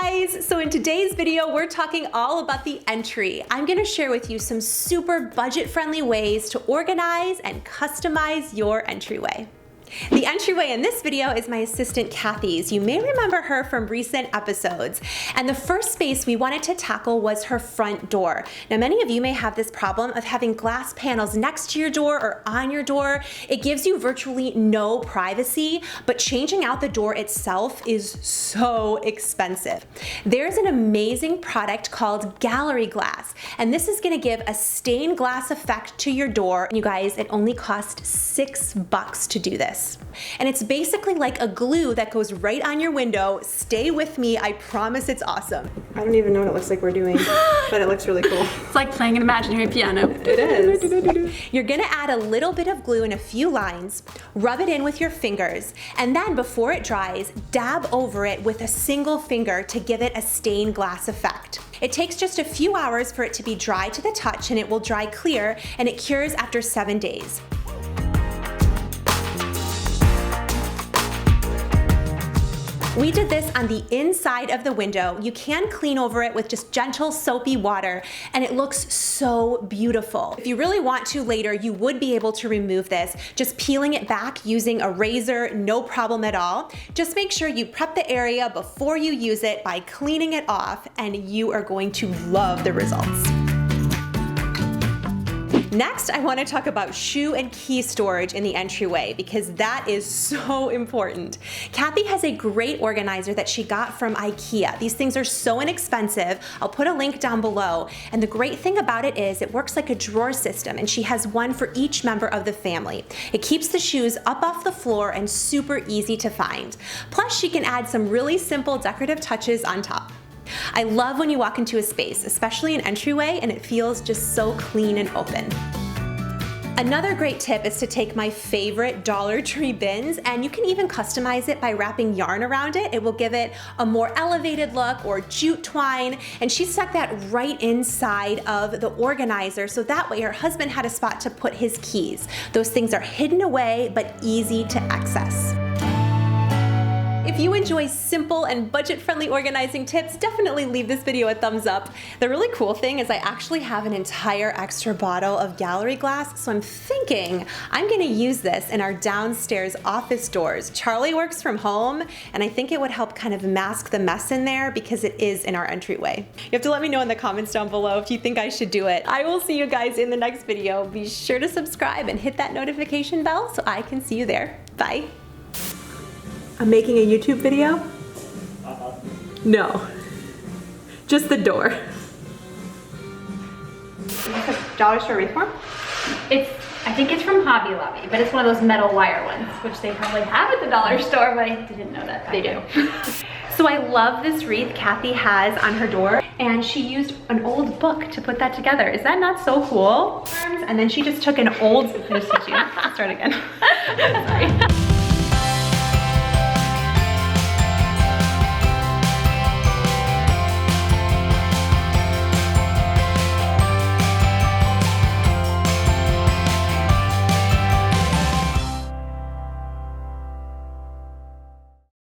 guys! So in today's video, we're talking all about the entry. I'm gonna share with you some super budget-friendly ways to organize and customize your entryway. The entryway in this video is my assistant Kathy's. You may remember her from recent episodes. And the first space we wanted to tackle was her front door. Now, many of you may have this problem of having glass panels next to your door or on your door. It gives you virtually no privacy, but changing out the door itself is so expensive. There's an amazing product called gallery glass, and this is gonna give a stained glass effect to your door. And you guys, it only cost $6 to do this. And it's basically like a glue that goes right on your window. Stay with me, I promise it's awesome. I don't even know what it looks like we're doing, but it looks really cool. It's like playing an imaginary piano. It is. You're gonna add a little bit of glue in a few lines, rub it in with your fingers, and then before it dries, dab over it with a single finger to give it a stained glass effect. It takes just a few hours for it to be dry to the touch, and it will dry clear, and it cures after 7 days. We did this on the inside of the window. You can clean over it with just gentle soapy water, and it looks so beautiful. If you really want to later, you would be able to remove this, just peeling it back using a razor, no problem at all. Just make sure you prep the area before you use it by cleaning it off, and you are going to love the results. Next, I want to talk about shoe and key storage in the entryway because that is so important. Kathy has a great organizer that she got from IKEA. These things are so inexpensive. I'll put a link down below. And the great thing about it is it works like a drawer system, and she has one for each member of the family. It keeps the shoes up off the floor and super easy to find. Plus, she can add some really simple decorative touches on top. I love when you walk into a space, especially an entryway, and it feels just so clean and open. Another great tip is to take my favorite Dollar Tree bins, and you can even customize it by wrapping yarn around it. It will give it a more elevated look, or jute twine, and she stuck that right inside of the organizer so that way her husband had a spot to put his keys. Those things are hidden away but easy to access. If you enjoy simple and budget-friendly organizing tips, definitely leave this video a thumbs up. The really cool thing is I actually have an entire extra bottle of gallery glass, so I'm thinking I'm gonna use this in our downstairs office doors. Charlie works from home, and I think it would help kind of mask the mess in there because it is in our entryway. You have to let me know in the comments down below if you think I should do it. I will see you guys in the next video. Be sure to subscribe and hit that notification bell so I can see you there. Bye. I'm making a YouTube video? No. Just the door. Dollar Store wreath form? I think it's from Hobby Lobby, but it's one of those metal wire ones, which they probably have at the dollar store, but I didn't know that. They do. So I love this wreath Kathy has on her door, and she used an old book to put that together. Is that not so cool? And then she just took an old, Let's start again. Sorry.